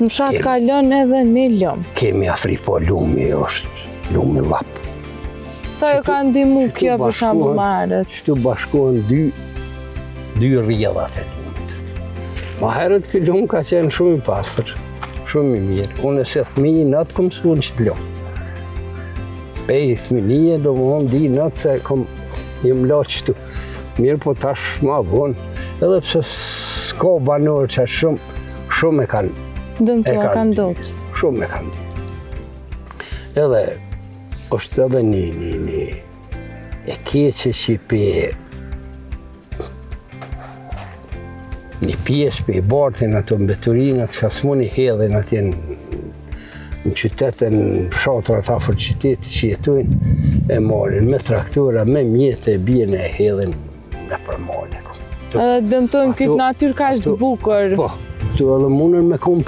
Në fshat ka lënë edhe një lëmë. Kemi afri, po lumi është lumi lap. Sa jo ka ndimu kjo për shembull më herët? Këtu bashkohen dy rrjedhat e lumit. Më herët ky lum ka qenë shumë i pastër, shumë i mirë. Unë se fëmijë natë kom mësuar që të lum. Pej fëmijë do më di natë se kom jem la qëtu. Mirë po tash ma vonë, edhe pse s'ka banor që shumë e kanë. Dëmtuar kanë dot. Shumë e kanë dy. Edhe është edhe një e keqe që një pjesë për i bartin ato mbeturinat që ka s'moni hedhin atje në qytetën, në fshatrat afër qytetit që jetojnë, e marrin me traktora, me mjetë e bjen e hedhin me përmale. Edhe dëmtojnë këtë natyrë ka është bukur. Po, tu edhe munën me kom